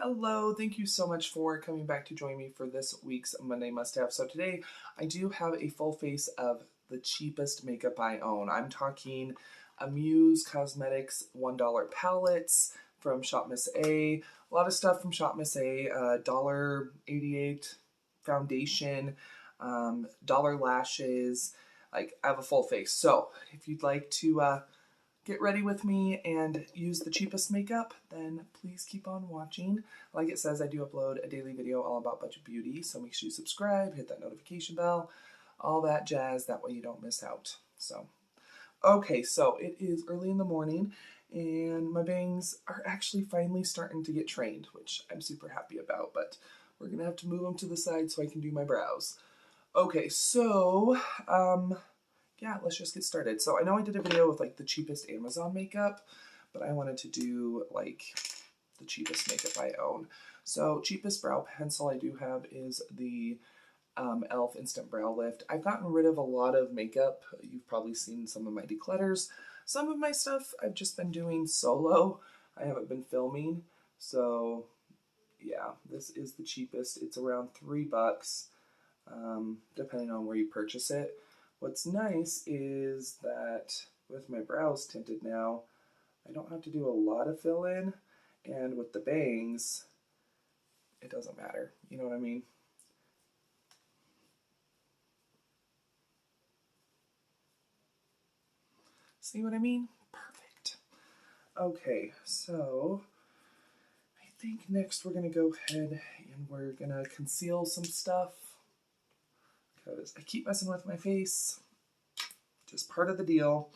Hello, thank you so much for coming back to join me for this week's Monday Must Have. So today I do have a full face of the cheapest makeup I own. I'm talking Amuse Cosmetics $1 palettes from Shop Miss A. A lot of stuff from Shop Miss A, $1.88 foundation, dollar lashes. Like, I have a full face. So if you'd like to get ready with me and use the cheapest makeup, then please keep on watching. Like it says, I do upload a daily video all about budget beauty, so make sure you subscribe, hit that notification bell, all that jazz, that way you don't miss out. Okay, so it is early in the morning, and my bangs are actually finally starting to get trained, which I'm super happy about, but we're gonna have to move them to the side so I can do my brows. Okay, so, yeah, let's just get started. So I know I did a video with like the cheapest Amazon makeup, but I wanted to do like the cheapest makeup I own. So cheapest brow pencil I do have is the e.l.f. Instant Brow Lift. I've gotten rid of a lot of makeup. You've probably seen some of my declutters. Some of my stuff I've just been doing solo. I haven't been filming. So yeah, this is the cheapest. It's around $3, depending on where you purchase it. What's nice is that with my brows tinted now, I don't have to do a lot of fill-in, and with the bangs, it doesn't matter. You know what I mean? See what I mean? Perfect. Okay, so I think next we're gonna go ahead and we're gonna conceal some stuff because I keep messing with my face. Just part of the deal.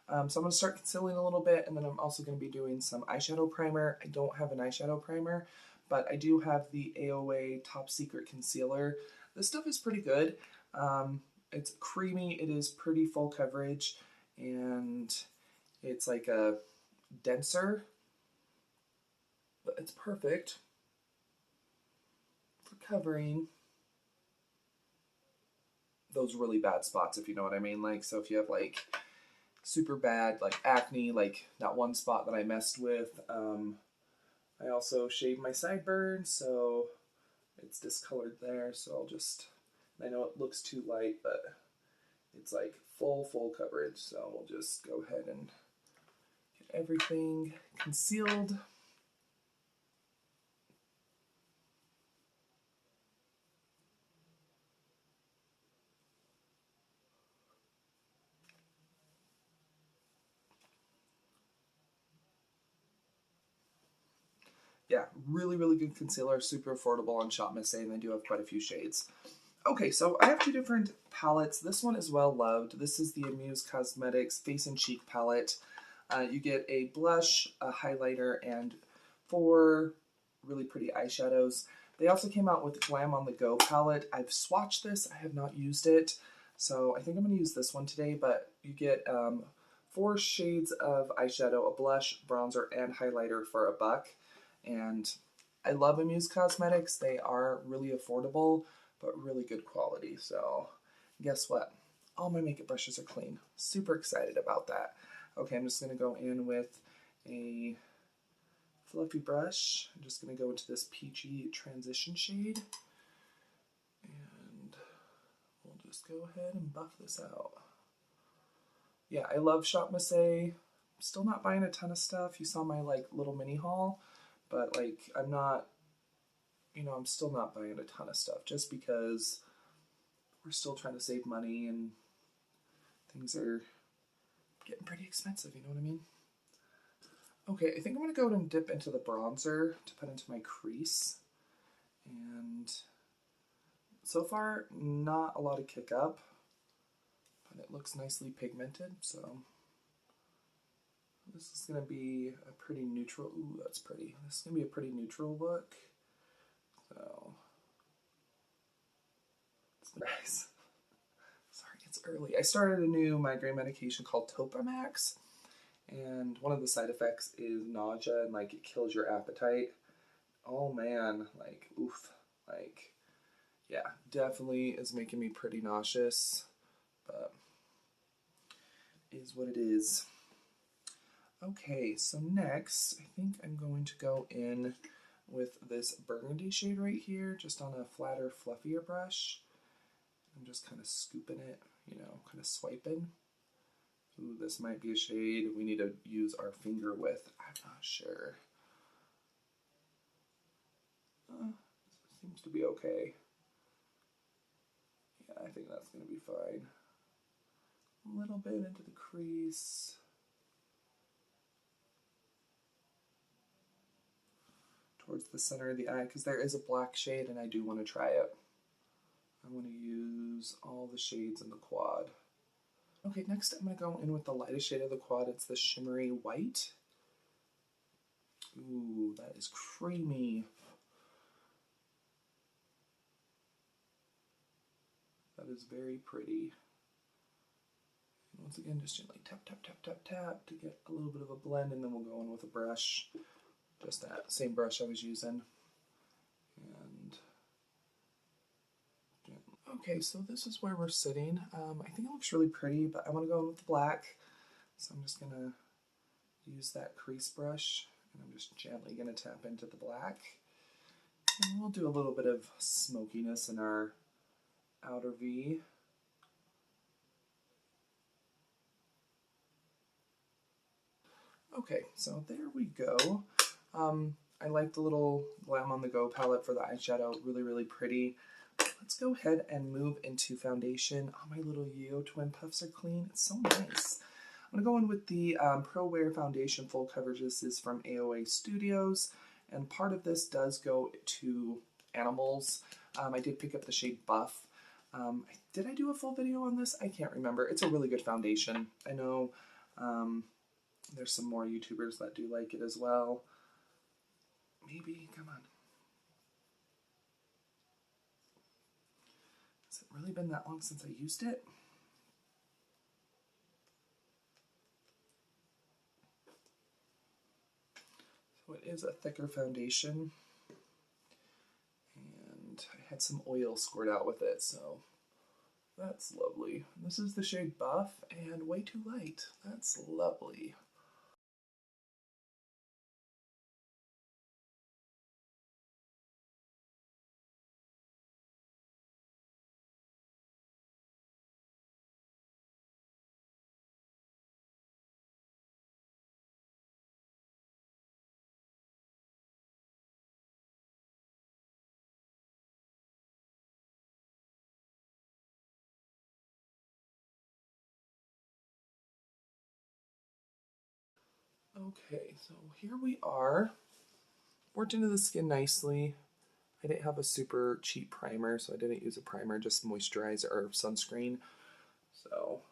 So I'm going to start concealing a little bit, and then I'm also going to be doing some eyeshadow primer. I don't have an eyeshadow primer, but I do have the AOA Top Secret Concealer. This stuff is pretty good. It's creamy, it is pretty full coverage, and it's like a denser, but it's perfect for covering those really bad spots, if you know what I mean. Like, so if you have like super bad like acne, like that one spot that I messed with. I also shaved my sideburns, so it's discolored there. So I'll just, I know it looks too light, but it's like full coverage. So we'll just go ahead and get everything concealed. Yeah, really good concealer, super affordable on Shop Miss A, and they do have quite a few shades. Okay, so I have two different palettes. This one is well loved. This is the Amuse Cosmetics Face and Cheek palette. You get a blush, a highlighter, and 4 really pretty eyeshadows. They also came out with Glam on the Go palette. I've swatched this. I have not used it, so I think I'm going to use this one today, but you get 4 shades of eyeshadow, a blush, bronzer, and highlighter for $1. And I love Amuse Cosmetics. They are really affordable, but really good quality. So guess what? All my makeup brushes are clean. Super excited about that. Okay, I'm just going to go in with a fluffy brush. I'm just going to go into this peachy transition shade. And we'll just go ahead and buff this out. Yeah, I love Shop Miss A. Still not buying a ton of stuff. You saw my like little mini haul, but like I'm not, I'm still not buying a ton of stuff just because we're still trying to save money and things are getting pretty expensive, you know what I mean? Okay, I think I'm going to go and dip into the bronzer to put into my crease. And so far, not a lot of kick up, but it looks nicely pigmented, so this is going to be a pretty neutral, ooh, that's pretty. This is going to be a pretty neutral look, so it's nice. Sorry, it's early. I started a new migraine medication called Topamax, and one of the side effects is nausea and like it kills your appetite. Oh man, like oof, like yeah, definitely is making me pretty nauseous, but is what it is. Okay, so next I think I'm going to go in with this burgundy shade right here, just on a flatter, fluffier brush. I'm just kind of scooping it, you know, kind of swiping. Ooh, this might be a shade we need to use our finger with. I'm not sure. Seems to be okay. Yeah, I think that's going to be fine. A little bit into the crease. Towards the center of the eye, because there is a black shade and I do want to try it. I want to use all the shades in the quad. Okay, next I'm going to go in with the lightest shade of the quad. It's the shimmery white. Ooh, that is creamy. That is very pretty. And once again, just gently tap, tap, tap, tap, tap to get a little bit of a blend, and then we'll go in with a brush. Just that same brush I was using. And okay, so this is where we're sitting. I think it looks really pretty, but I want to go in with the black. So I'm just going to use that crease brush, and I'm just gently going to tap into the black. And we'll do a little bit of smokiness in our outer V. Okay, so there we go. I like the little Glam on the Go palette for the eyeshadow, really, really pretty. Let's go ahead and move into foundation. Oh, my little Yo Twin Puffs are clean. It's so nice. I'm going to go in with the Pro Wear Foundation Full Coverage. This is from AOA Studios, and part of this does go to Animals. I did pick up the shade Buff. Did I do a full video on this? I can't remember. It's a really good foundation. I know there's some more YouTubers that do like it as well. Maybe, come on. Has it really been that long since I used it? So it is a thicker foundation. And I had some oil squirt out with it, so that's lovely. This is the shade Buff, and way too light. That's lovely. Okay, so here we are. Worked into the skin nicely. I didn't have a super cheap primer, so I didn't use a primer, just moisturizer or sunscreen. So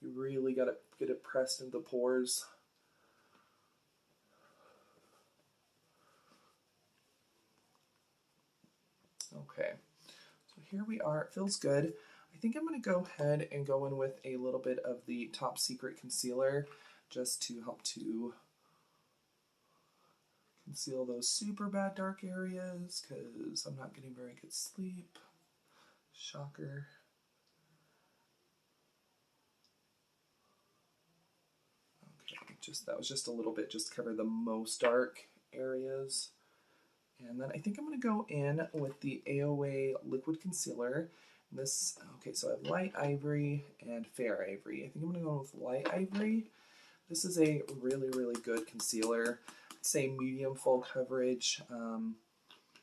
you really got to get it pressed into the pores. Okay, so here we are. It feels good. I think I'm going to go ahead and go in with a little bit of the Top Secret concealer just to help to conceal those super bad dark areas because I'm not getting very good sleep. Shocker. Okay, that was just a little bit just to cover the most dark areas. And then I think I'm going to go in with the AOA Liquid Concealer. This, okay, so I have Light Ivory and Fair Ivory. I think I'm going to go with Light Ivory. This is a really, really good concealer. I'd say medium full coverage.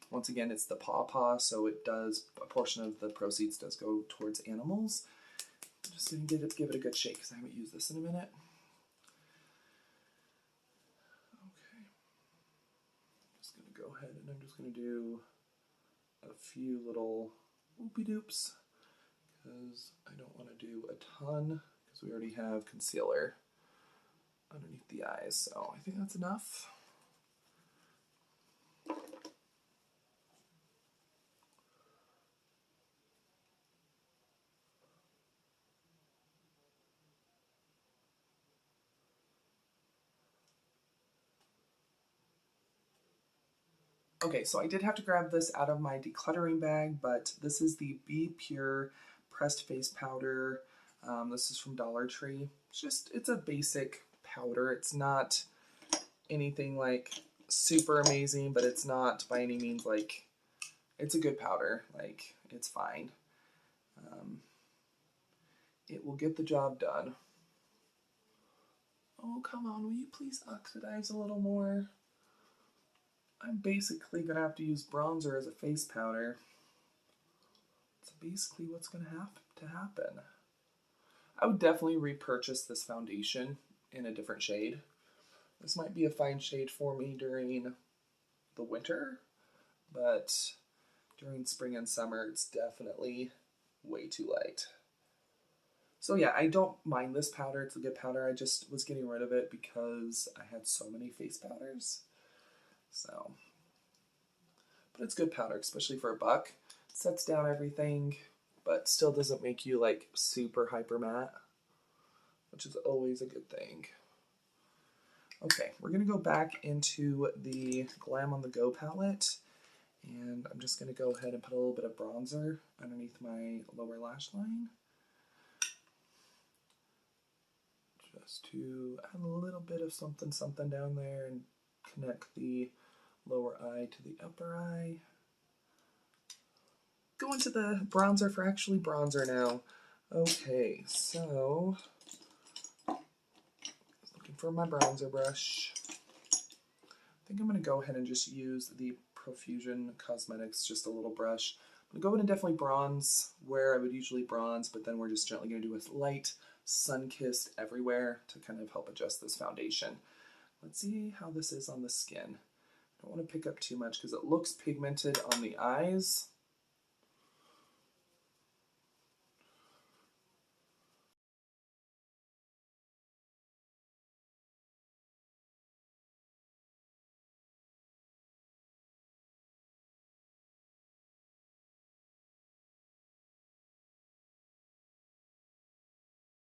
Once again, it's the Paw Paw, so it does, a portion of the proceeds does go towards animals. I'm just going to give it a good shake because I haven't used this in a minute. Go ahead and I'm just going to do a few little whoopie doops because I don't want to do a ton because we already have concealer underneath the eyes, so I think that's enough. Okay, so I did have to grab this out of my decluttering bag, but this is the Be Pure Pressed Face Powder. This is from Dollar Tree. It's a basic powder. It's not anything like super amazing, but it's not by any means like, it's a good powder. Like, it's fine. It will get the job done. Oh, come on, will you please oxidize a little more? I'm basically going to have to use bronzer as a face powder. That's basically what's going to have to happen. I would definitely repurchase this foundation in a different shade. This might be a fine shade for me during the winter, but during spring and summer, it's definitely way too light. So yeah, I don't mind this powder. It's a good powder. I just was getting rid of it because I had so many face powders. So, but it's good powder, especially for $1. It sets down everything, but still doesn't make you like super hyper matte, which is always a good thing. Okay, we're gonna go back into the Glam on the Go palette, and I'm just gonna go ahead and put a little bit of bronzer underneath my lower lash line, just to add a little bit of something down there and connect the lower eye to the upper eye. Go into the bronzer for actually bronzer now. Okay, so looking for my bronzer brush. I think I'm going to go ahead and just use the Profusion Cosmetics, just a little brush. I'm going to go ahead and definitely bronze where I would usually bronze, but then we're just gently going to do a light sun-kissed everywhere to kind of help adjust this foundation. Let's see how this is on the skin. I don't want to pick up too much because it looks pigmented on the eyes.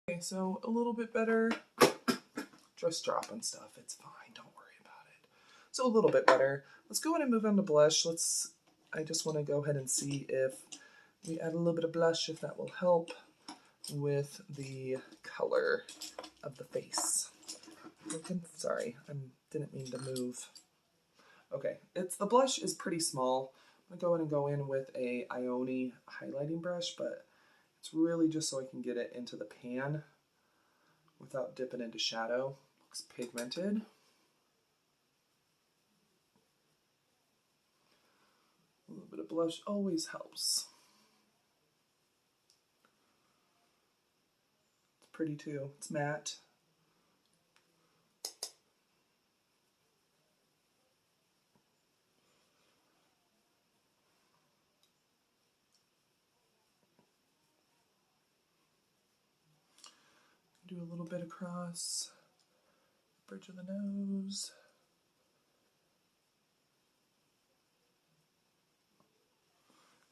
Okay, so a little bit better. Just dropping stuff, it's fine, don't worry about it. So a little bit better. Let's go ahead and move on to blush. I just want to go ahead and see if we add a little bit of blush, if that will help with the color of the face. Sorry, I didn't mean to move. Okay, the blush is pretty small. I'm gonna go in with a Ioni highlighting brush, but it's really just so I can get it into the pan without dipping into shadow. Looks pigmented. A little bit of blush always helps. It's pretty too. It's matte. Do a little bit across the bridge of the nose.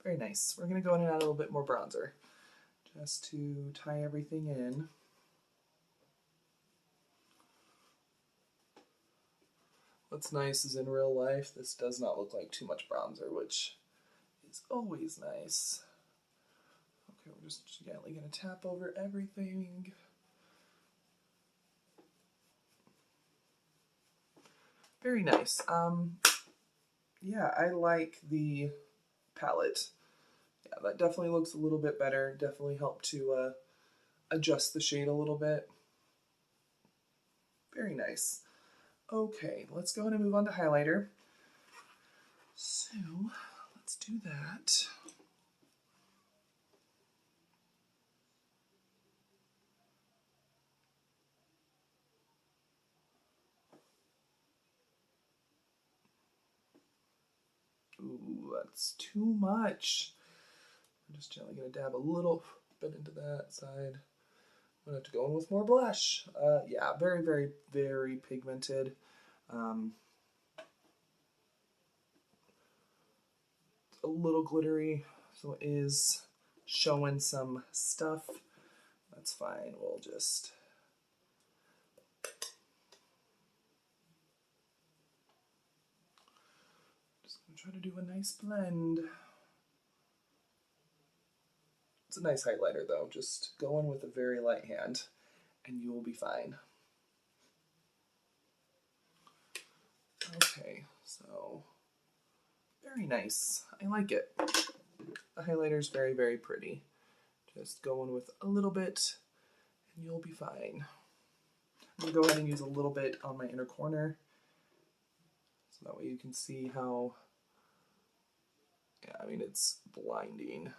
Very nice. We're going to go in and add a little bit more bronzer just to tie everything in. What's nice is in real life, this does not look like too much bronzer, which is always nice. Okay, we're just gently going to tap over everything. Very nice. Yeah, I like the palette. Yeah, that definitely looks a little bit better. Definitely helped to adjust the shade a little bit. Very nice. Okay, let's go ahead and move on to highlighter. So, let's do that. Ooh, that's too much. I'm just gently going to dab a little bit into that side. I'm going to have to go in with more blush. Yeah, very, very, very pigmented. A little glittery, so it is showing some stuff. That's fine. We'll just gonna try to do a nice blend. It's a nice highlighter though. Just go in with a very light hand and you will be fine. Okay, So very nice. I like it. The highlighter is very, very pretty. Just go in with a little bit and you'll be fine. I'm going to go ahead and use a little bit on my inner corner so that way you can see how, yeah, I mean, it's blinding.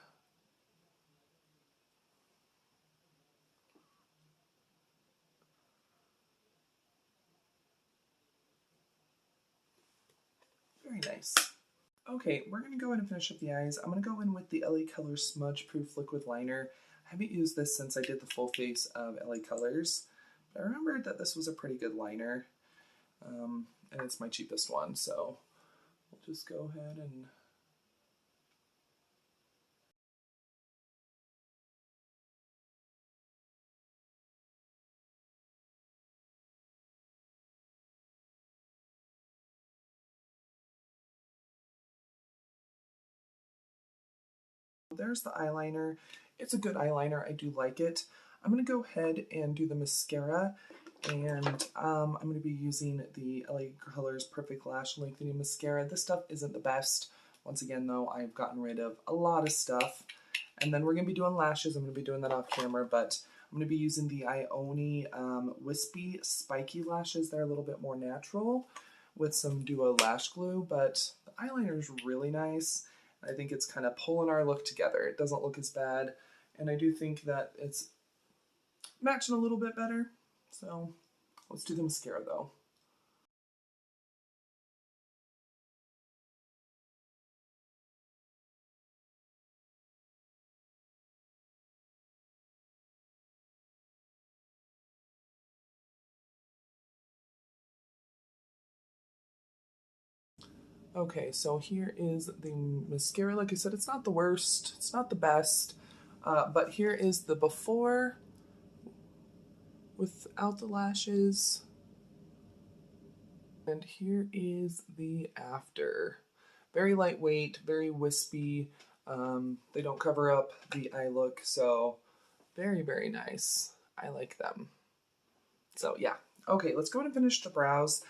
Very nice. Okay, we're going to go ahead and finish up the eyes. I'm going to go in with the LA Colors Smudge Proof Liquid Liner. I haven't used this since I did the full face of LA Colors, but I remembered that this was a pretty good liner, and it's my cheapest one, so we'll just go ahead and... There's the eyeliner. It's a good eyeliner. I do like it. I'm going to go ahead and do the mascara, and I'm going to be using the LA Colors Perfect Lash Lengthening Mascara. This stuff isn't the best. Once again, though, I've gotten rid of a lot of stuff. And then we're going to be doing lashes. I'm going to be doing that off camera, but I'm going to be using the Ioni Wispy Spiky Lashes. They're a little bit more natural with some Duo Lash Glue, but the eyeliner is really nice. I think it's kind of pulling our look together. It doesn't look as bad, and I do think that it's matching a little bit better. So let's do the mascara though. Okay, so here is the mascara. Like I said, it's not the worst, it's not the best, but here is the before without the lashes, and here is the after. Very lightweight, very wispy. They don't cover up the eye look, so very, very nice. I like them. So yeah. Okay, let's go ahead and finish the brows.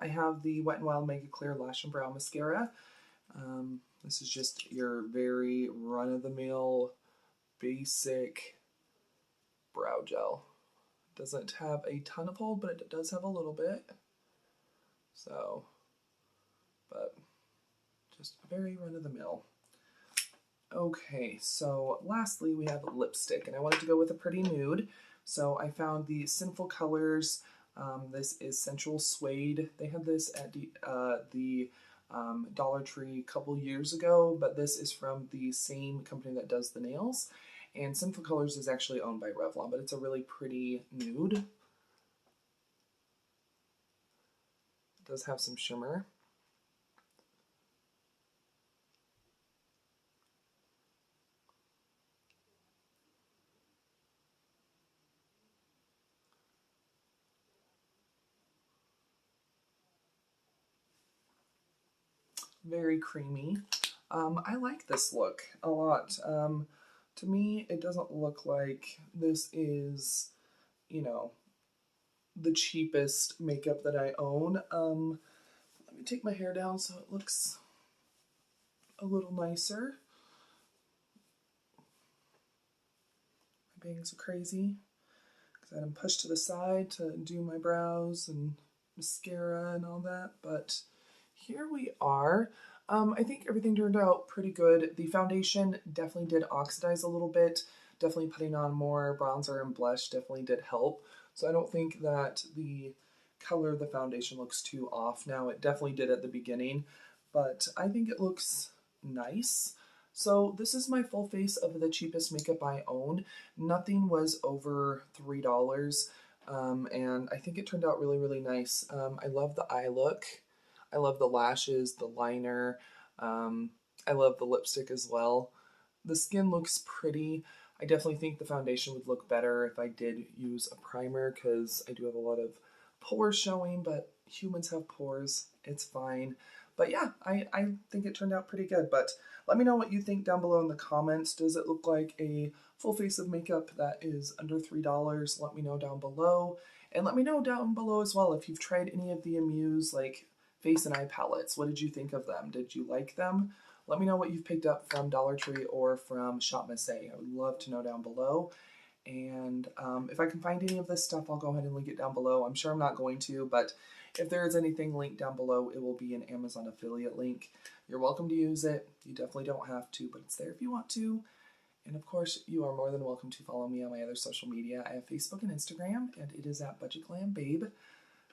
I have the Wet n Wild Mega Clear Lash and Brow Mascara. This is just your very run-of-the-mill, basic brow gel. It doesn't have a ton of hold, but it does have a little bit. So, but just very run-of-the-mill. Okay, so lastly we have lipstick, and I wanted to go with a pretty nude. So I found the Sinful Colors. This is Sensual Suede. They had this at the Dollar Tree a couple years ago, but this is from the same company that does the nails. And Sinful Colors is actually owned by Revlon, but it's a really pretty nude. It does have some shimmer. Very creamy. I like this look a lot. To me, it doesn't look like this is, you know, the cheapest makeup that I own. Let me take my hair down so it looks a little nicer. My bangs are crazy because I had them pushed to the side to do my brows and mascara and all that, but here we are. I think everything turned out pretty good. The foundation definitely did oxidize a little bit. Definitely putting on more bronzer and blush definitely did help. So I don't think that the color of the foundation looks too off now. It definitely did at the beginning, but I think it looks nice. So this is my full face of the cheapest makeup I own. Nothing was over $3, and I think it turned out really, really nice. I love the eye look. I love the lashes, the liner. I love the lipstick as well. The skin looks pretty. I definitely think the foundation would look better if I did use a primer because I do have a lot of pores showing, but humans have pores. It's fine. But yeah, I think it turned out pretty good. But let me know what you think down below in the comments. Does it look like a full face of makeup that is under $3? Let me know down below. And let me know down below as well if you've tried any of the Amuse like face and eye palettes. What did you think of them? Did you like them? Let me know what you've picked up from Dollar Tree or from Shop Miss A. I would love to know down below. And if I can find any of this stuff, I'll go ahead and link it down below. I'm sure I'm not going to, but if there is anything linked down below, it will be an Amazon affiliate link. You're welcome to use it. You definitely don't have to, but it's there if you want to. And of course, you are more than welcome to follow me on my other social media. I have Facebook and Instagram, and it is at Budget Glam Babe.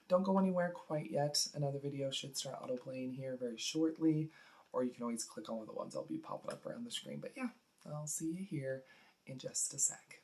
Don't go anywhere quite yet. Another video should start autoplaying here very shortly, or you can always click on one of the ones that'll be popping up around the screen. But yeah, I'll see you here in just a sec.